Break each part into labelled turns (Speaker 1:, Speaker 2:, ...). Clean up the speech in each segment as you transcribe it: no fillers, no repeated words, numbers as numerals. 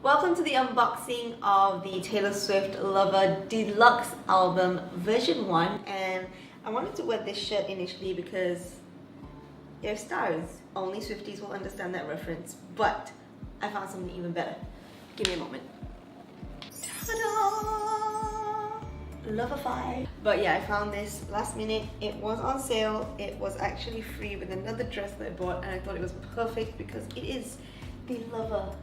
Speaker 1: Welcome to the unboxing of the Taylor Swift Lover Deluxe album version 1, and I wanted to wear this shirt initially because they're stars. Only Swifties will understand that reference, but I found something even better. Give me a moment. Ta-da! Loverify. But yeah, I found this last minute. It was on sale. It was actually free with another dress that I bought, and I thought it was perfect because it is the Lover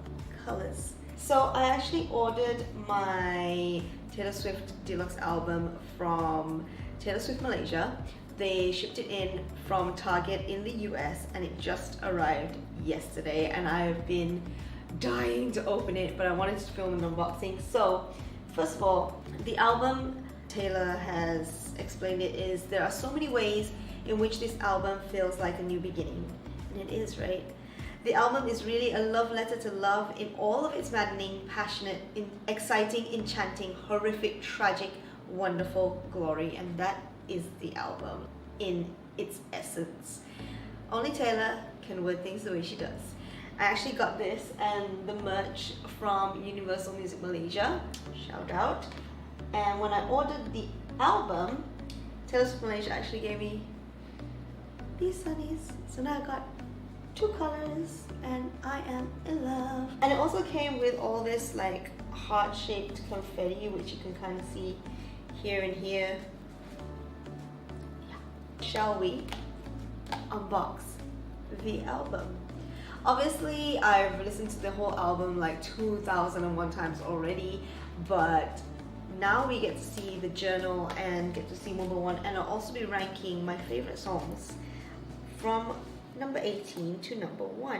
Speaker 1: colors. So I actually ordered my Taylor Swift Deluxe album from Taylor Swift Malaysia. They shipped it in from Target in the US and it just arrived yesterday, and I've been dying to open it, but I wanted to film an unboxing. So first of all, the album, Taylor has explained it, is there are so many ways in which this album feels like a new beginning, and it is, right? The album is really a love letter to love in all of its maddening, passionate, exciting, enchanting, horrific, tragic, wonderful glory, and that is the album in its essence. Only Taylor can word things the way she does. I actually got this and the merch from Universal Music Malaysia, shout out. And when I ordered the album, Taylor Swift Malaysia actually gave me these sunnies. So now I got 2 colors and I am in love. And it also came with all this like heart-shaped confetti, which you can kind of see here and here. Yeah. Shall we unbox the album? Obviously, I've listened to the whole album like 2001 times already, but now we get to see the journal and get to see number 1, and I'll also be ranking my favorite songs from number 18 to number 1.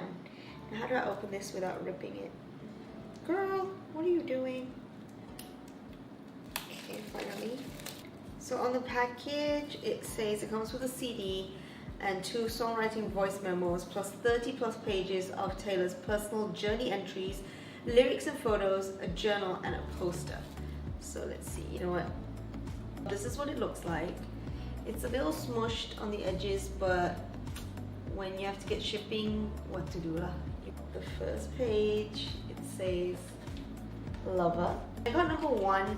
Speaker 1: Now, how do I open this without ripping it? Girl, what are you doing? Okay, finally. So on the package, it says it comes with a CD and 2 songwriting voice memos plus 30 plus pages of Taylor's personal journey entries, lyrics and photos, a journal, and a poster. So let's see, you know what? This is what it looks like. It's a little smushed on the edges, but when you have to get shipping, what to do lah? The first page, it says Lover. I got number 1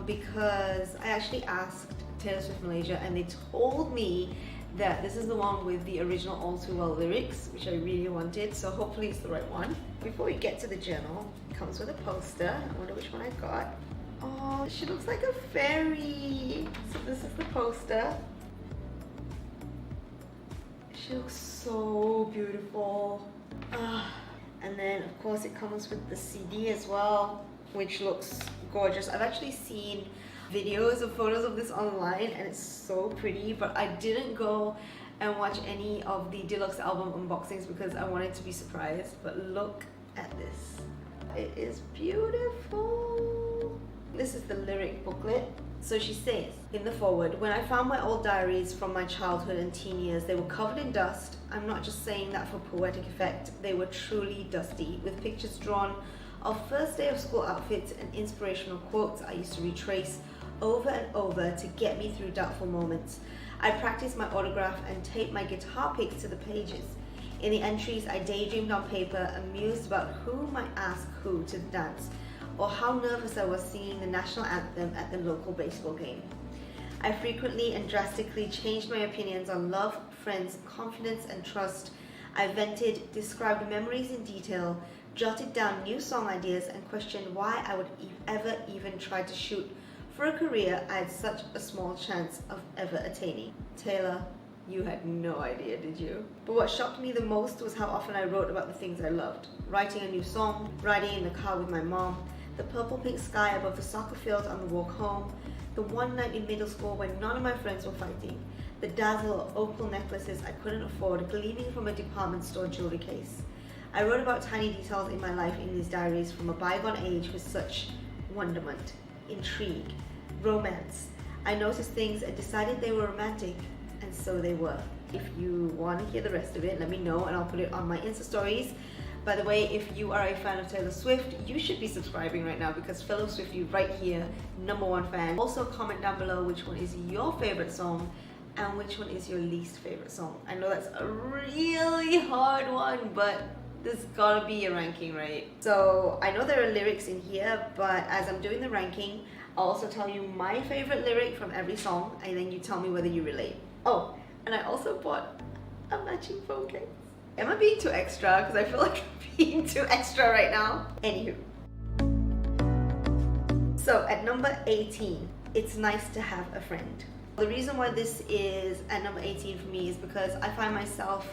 Speaker 1: because I actually asked Taylor Swift Malaysia and they told me that this is the one with the original All Too Well lyrics, which I really wanted, so hopefully it's the right one. Before we get to the journal, it comes with a poster. I wonder which one I got. Oh, she looks like a fairy. So this is the poster. She looks so beautiful. And then of course it comes with the CD as well, which looks gorgeous. I've actually seen videos of photos of this online and it's so pretty, but I didn't go and watch any of the deluxe album unboxings because I wanted to be surprised. But look at this. It is beautiful. This is the lyric booklet. So she says in the foreword, when I found my old diaries from my childhood and teen years, they were covered in dust. I'm not just saying that for poetic effect. They were truly dusty, with pictures drawn of first day of school outfits and inspirational quotes I used to retrace over and over to get me through doubtful moments. I practiced my autograph and taped my guitar picks to the pages. In the entries, I daydreamed on paper, amused about who might ask who to dance, or how nervous I was singing the national anthem at the local baseball game. I frequently and drastically changed my opinions on love, friends, confidence, and trust. I vented, described memories in detail, jotted down new song ideas, and questioned why I would ever even try to shoot for a career I had such a small chance of ever attaining. Taylor, you had no idea, did you? But what shocked me the most was how often I wrote about the things I loved. Writing a new song, riding in the car with my mom, the purple pink sky above the soccer field on the walk home, the one night in middle school when none of my friends were fighting, the dazzle of opal necklaces I couldn't afford gleaming from a department store jewelry case. I wrote about tiny details in my life in these diaries from a bygone age with such wonderment, intrigue, romance. I noticed things and decided they were romantic, and so they were. If you want to hear the rest of it, let me know and I'll put it on my Insta stories. By the way, if you are a fan of Taylor Swift, you should be subscribing right now because fellow Swiftie right here, number 1 fan. Also comment down below which one is your favorite song and which one is your least favorite song. I know that's a really hard one, but there's gotta be a ranking, right? So I know there are lyrics in here, but as I'm doing the ranking, I'll also tell you my favorite lyric from every song, and then you tell me whether you relate. Oh, and I also bought a matching phone case. Am I being too extra? Because I feel like I'm being too extra right now. Anywho. So at number 18, It's Nice to Have a Friend. The reason why this is at number 18 for me is because I find myself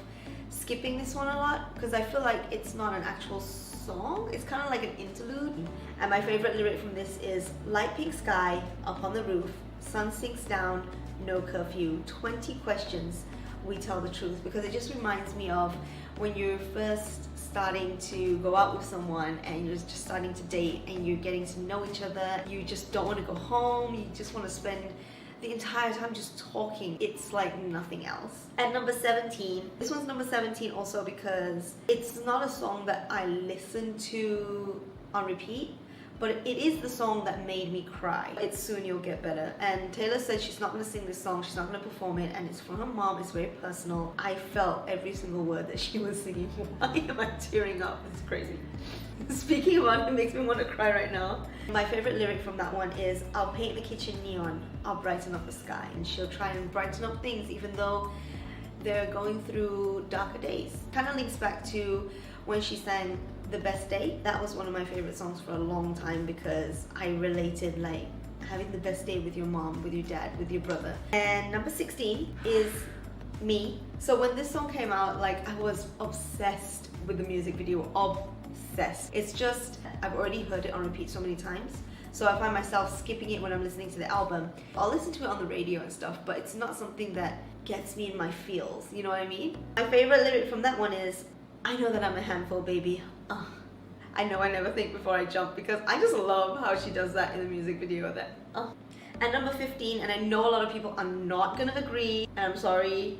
Speaker 1: skipping this one a lot because I feel like it's not an actual song. It's kind of like an interlude. And my favorite lyric from this is light pink sky, up on the roof, sun sinks down, no curfew, 20 questions, we tell the truth. Because it just reminds me of when you're first starting to go out with someone and you're just starting to date and you're getting to know each other. You just don't want to go home. You just want to spend the entire time just talking. It's like nothing else. At number 17, this one's number 17 also because it's not a song that I listen to on repeat, but it is the song that made me cry. It's Soon You'll Get Better. And Taylor said she's not gonna sing this song, she's not gonna perform it, and it's from her mom, it's very personal. I felt every single word that she was singing. Why am I tearing up? It's crazy. Speaking about it makes me want to cry right now. My favorite lyric from that one is, I'll paint the kitchen neon, I'll brighten up the sky. And she'll try and brighten up things even though they're going through darker days. Kind of links back to when she sang The Best Day. That was one of my favorite songs for a long time because I related like having the best day with your mom, with your dad, with your brother. And number 16 is Me. So when this song came out, like I was obsessed with the music video, obsessed. It's just, I've already heard it on repeat so many times. So I find myself skipping it when I'm listening to the album. I'll listen to it on the radio and stuff, but it's not something that gets me in my feels, you know what I mean? My favorite lyric from that one is, I know that I'm a handful, baby. I know I never think before I jump, because I just love how she does that in the music video. That At number 15, and I know a lot of people are not gonna agree, and I'm sorry,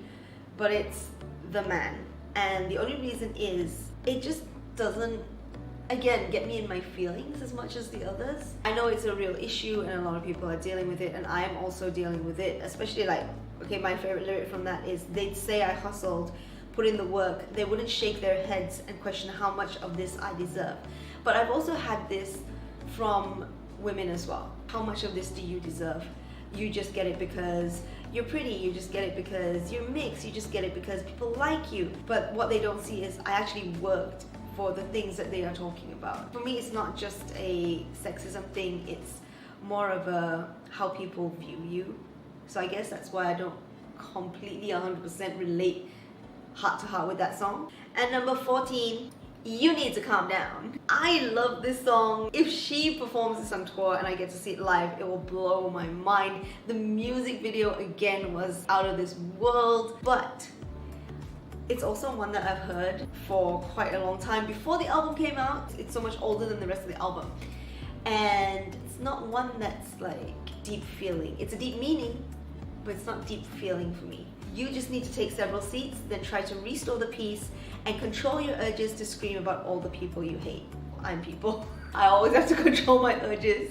Speaker 1: but it's The Man. And the only reason is, it just doesn't, again, get me in my feelings as much as the others. I know it's a real issue and a lot of people are dealing with it, and I am also dealing with it, especially like, okay, my favorite lyric from that is, they'd say I hustled, put in the work, they wouldn't shake their heads and question how much of this I deserve. But I've also had this from women as well. How much of this do you deserve? You just get it because you're pretty, you just get it because you're mixed, you just get it because people like you. But what they don't see is I actually worked for the things that they are talking about. For me, it's not just a sexism thing, it's more of a how people view you. So I guess that's why I don't completely 100% relate heart to heart with that song. And number 14, You Need to Calm Down. I love this song. If she performs this on tour and I get to see it live, it will blow my mind. The music video again was out of this world, but it's also one that I've heard for quite a long time before the album came out. It's so much older than the rest of the album, and it's not one that's like deep feeling. It's a deep meaning, but it's not deep feeling for me. You just need to take several seats, then try to restore the peace and control your urges to scream about all the people you hate. I'm people. I always have to control my urges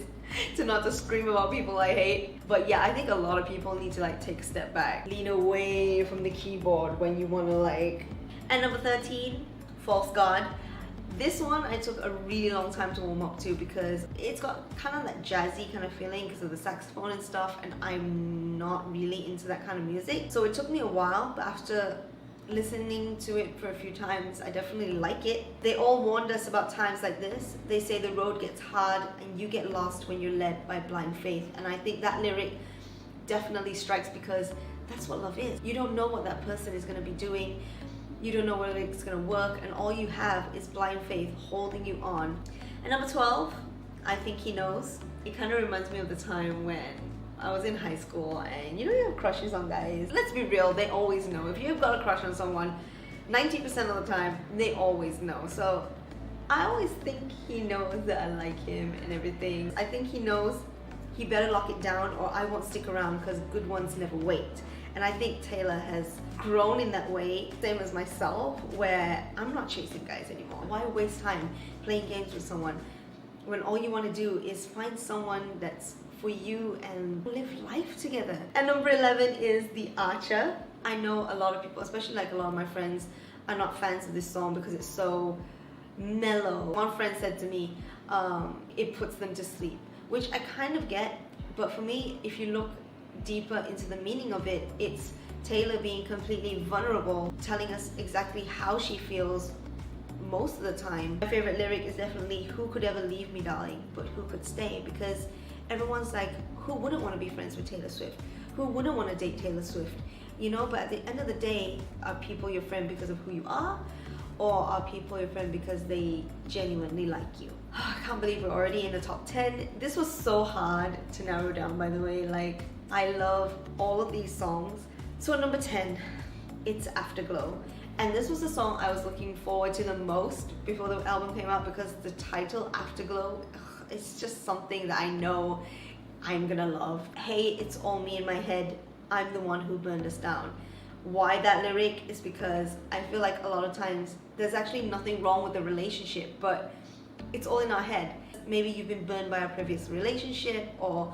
Speaker 1: to not to scream about people I hate. But yeah, I think a lot of people need to like take a step back, lean away from the keyboard when you want to like. And number 13, False God. This one I took a really long time to warm up to because it's got kind of that jazzy kind of feeling because of the saxophone and stuff, and I'm not really into that kind of music. So it took me a while, but after listening to it for a few times, I definitely like it. They all warned us about times like this. They say the road gets hard and you get lost when you're led by blind faith. And I think that lyric definitely strikes because that's what love is. You don't know what that person is going to be doing. You don't know whether it's going to work, and all you have is blind faith holding you on. And number 12, I Think He Knows. It kind of reminds me of the time when I was in high school and you know you have crushes on guys. Let's be real, they always know. If you've got a crush on someone, 90% of the time, they always know. So I always think he knows that I like him and everything. I think he knows he better lock it down or I won't stick around because good ones never wait. And I think Taylor has grown in that way, same as myself, where I'm not chasing guys anymore. Why waste time playing games with someone when all you want to do is find someone that's for you and live life together? And number 11 is The Archer. I know a lot of people, especially like a lot of my friends, are not fans of this song because it's so mellow. One friend said to me, it puts them to sleep, which I kind of get, but for me, if you look deeper into the meaning of it, it's Taylor being completely vulnerable, telling us exactly how she feels most of the time. My favorite lyric is definitely, who could ever leave me, darling, but who could stay? Because everyone's like, who wouldn't want to be friends with Taylor Swift? Who wouldn't want to date Taylor Swift? You know, but at the end of the day, are people your friend because of who you are? Or are people your friend because they genuinely like you? I can't believe we're already in the top 10. This was so hard to narrow down, by the way. Like, I love all of these songs. So at number 10, it's Afterglow. And this was the song I was looking forward to the most before the album came out, because the title, Afterglow, it's just something that I know I'm gonna love. Hey, it's all me in my head. I'm the one who burned us down. Why that lyric is because I feel like a lot of times there's actually nothing wrong with the relationship, but it's all in our head. Maybe you've been burned by a previous relationship, or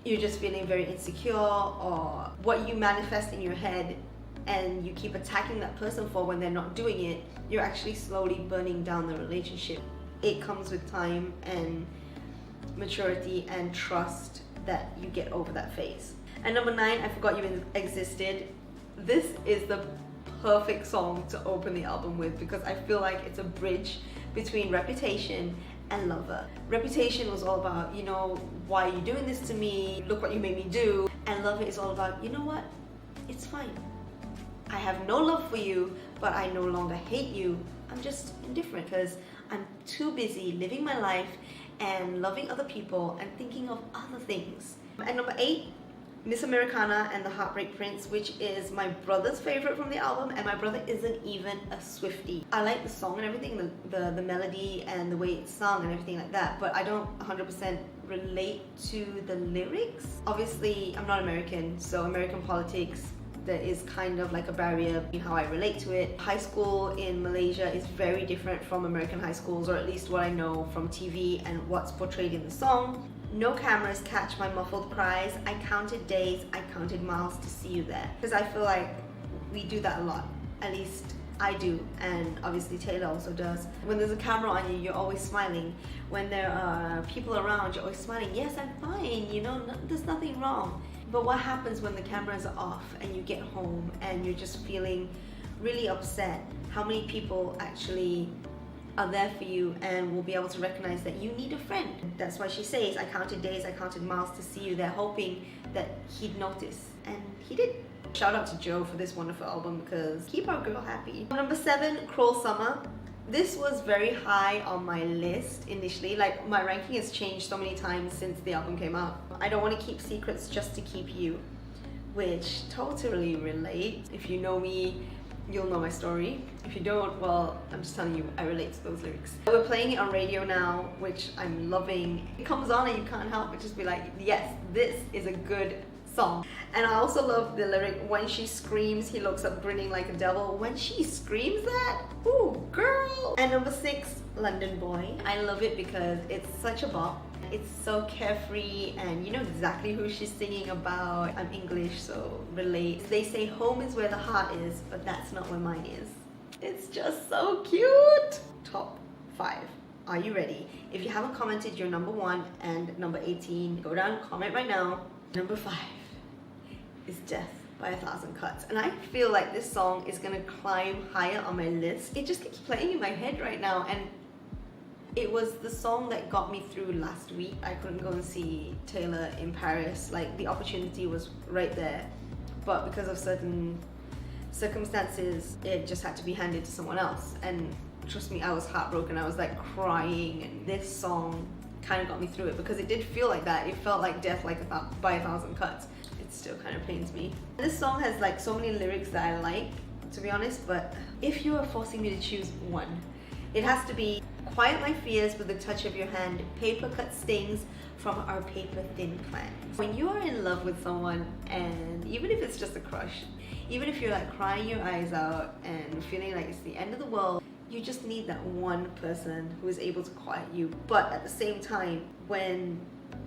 Speaker 1: you're just feeling very insecure, or what you manifest in your head and you keep attacking that person for when they're not doing it, you're actually slowly burning down the relationship. It comes with time and maturity and trust that you get over that phase. And number 9, I Forgot You Existed. This is the perfect song to open the album with, because I feel like it's a bridge between Reputation and Lover. Reputation was all about, you know, why are you doing this to me? Look what you made me do. And Lover is all about, you know what? It's fine. I have no love for you, but I no longer hate you. I'm just indifferent because I'm too busy living my life and loving other people and thinking of other things. And number 8, Miss Americana and the Heartbreak Prince, which is my brother's favorite from the album, and my brother isn't even a Swiftie. I like the song and everything, the melody and the way it's sung and everything like that, but I don't 100% relate to the lyrics. Obviously, I'm not American, so American politics, there is kind of like a barrier in how I relate to it. High school in Malaysia is very different from American high schools, or at least what I know from TV and what's portrayed in the song. No cameras catch my muffled cries. I counted days, I counted miles to see you there. Because I feel like we do that a lot. At least I do, and obviously Taylor also does. When there's a camera on you, you're always smiling. When there are people around, you're always smiling. Yes, I'm fine, you know, there's nothing wrong. But what happens when the cameras are off and you get home and you're just feeling really upset? How many people actually are there for you and will be able to recognize that you need a friend? That's why she says, I counted days, I counted miles to see you there, hoping that he'd notice. And he did. Shout out to Joe for this wonderful album, because keep our girl happy. Number 7, Cruel Summer. This was very high on my list initially. Like, my ranking has changed so many times since the album came out. I don't want to keep secrets just to keep you, which totally relate. If you know me, you'll know my story. If you don't, well, I'm just telling you, I relate to those lyrics. We're playing it on radio now, which I'm loving. It comes on and you can't help but just be like, yes, this is a good song. And I also love the lyric, when she screams, he looks up grinning like a devil. When she screams that, ooh, girl. And number 6, London Boy. I love it because it's such a bop. It's so carefree and you know exactly who she's singing about. I'm English, so relate. They say home is where the heart is, but that's not where mine is. It's just so cute. Top 5. Are you ready? If you haven't commented your number 1 and number 18, go down and comment right now. Number 5 is Death by 1,000 Cuts. And I feel like this song is gonna climb higher on my list. It just keeps playing in my head right now, and it was the song that got me through last week. I couldn't go and see Taylor in Paris. Like, the opportunity was right there, but because of certain circumstances, it just had to be handed to someone else. And trust me, I was heartbroken. I was like crying, and this song kind of got me through it, because it did feel like that. It felt like death, like by 1,000 cuts. It still kind of pains me. This song has like so many lyrics that I like, to be honest, but if you are forcing me to choose one, it has to be quiet my fears with the touch of your hand, paper cut stings from our paper thin plans. When you are in love with someone, and even if it's just a crush, even if you're like crying your eyes out and feeling like it's the end of the world, you just need that one person who is able to quiet you. But at the same time, when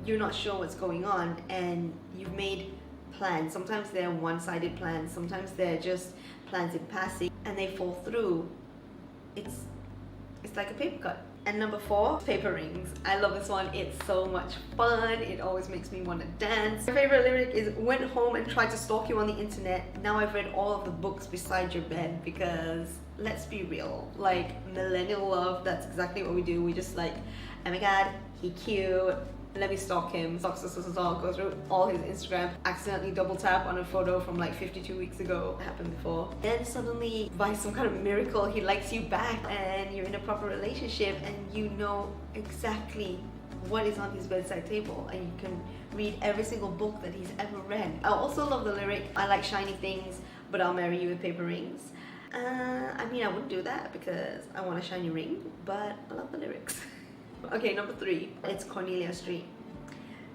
Speaker 1: you're not sure what's going on and you've made plans, sometimes they're one-sided plans, sometimes they're just plans in passing, and they fall through, it's It's like a paper cut. And number 4, paper rings. I love this one. It's so much fun. It always makes me want to dance. My favorite lyric is, went home and tried to stalk you on the internet. Now I've read all of the books beside your bed. Because let's be real, like millennial love, that's exactly what we do. We just like, oh my god, he cute, let me stalk him, stalk, go through all his Instagram, accidentally double tap on a photo from like 52 weeks ago. It happened before. Then suddenly, by some kind of miracle, he likes you back and you're in a proper relationship and you know exactly what is on his bedside table and you can read every single book that he's ever read. I also love the lyric, I like shiny things, but I'll marry you with paper rings. I mean, I wouldn't do that because I want a shiny ring, but I love the lyrics. Okay, number 3, it's Cornelia Street.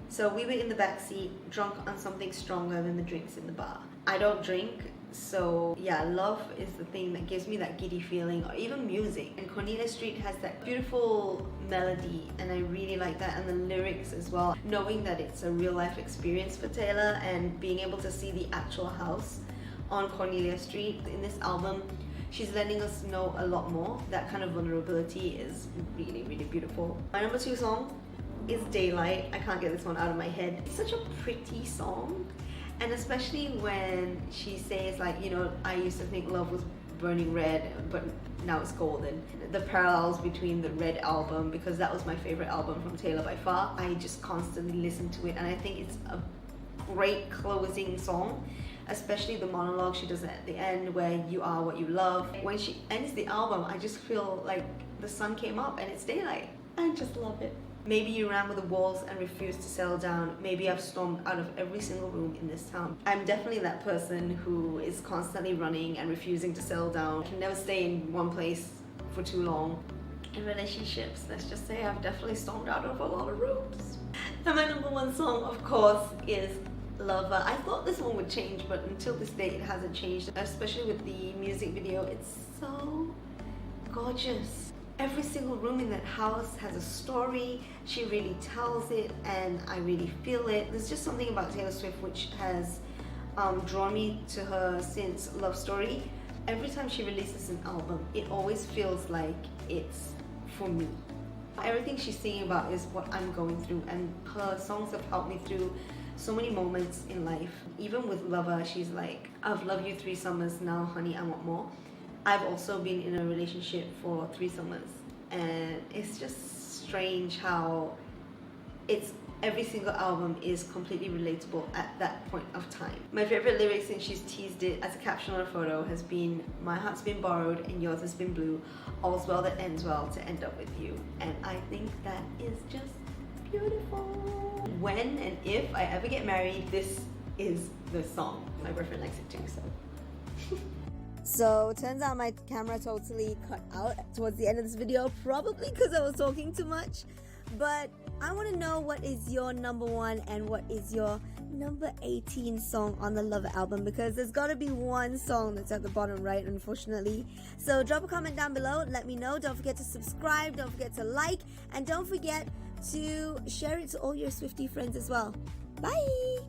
Speaker 1: So we were in the back seat, drunk on something stronger than the drinks in the bar. I don't drink, so yeah, love is the thing that gives me that giddy feeling, or even music. And Cornelia Street has that beautiful melody, and I really like that, and the lyrics as well. Knowing that it's a real life experience for Taylor, and being able to see the actual house on Cornelia Street in this album, she's letting us know a lot more. That kind of vulnerability is really, really beautiful. My number 2 song is Daylight. I can't get this one out of my head. It's such a pretty song, and especially when she says like, you know, I used to think love was burning red, but now it's golden. The parallels between the Red album, because that was my favorite album from Taylor by far. I just constantly listen to it, and I think it's a great closing song. Especially the monologue she does at the end where you are what you love. When she ends the album, I just feel like the sun came up and it's daylight. I just love it. Maybe you ran with the walls and refused to settle down. Maybe I've stormed out of every single room in this town. I'm definitely that person who is constantly running and refusing to settle down. I can never stay in one place for too long. In relationships, let's just say I've definitely stormed out of a lot of rooms. And my number 1 song, of course, is Lover. I thought this one would change, but until this day it hasn't changed, especially with the music video. It's so gorgeous. Every single room in that house has a story. She really tells it, and I really feel it. There's just something about Taylor Swift which has drawn me to her since Love Story. Every time she releases an album, it always feels like it's for me. Everything she's singing about is what I'm going through, and her songs have helped me through so many moments in life. Even with Lover, she's like, I've loved you 3 summers, now honey I want more. I've also been in a relationship for 3 summers, and it's just strange how it's every single album is completely relatable at that point of time. My favorite lyric, since she's teased it as a caption on a photo, has been, my heart's been borrowed and yours has been blue, all's well that ends well to end up with you. And I think that is just beautiful. When and if I ever get married, this is the song. My boyfriend likes it too, so. So turns out my camera totally cut out towards the end of this video, probably because I was talking too much. But I want to know, what is your number 1 and what is your number 18 song on the Lover album, because there's got to be one song that's at the bottom right, unfortunately. So drop a comment down below, let me know. Don't forget to subscribe, don't forget to like, and don't forget to share it to all your Swiftie friends as well. Bye!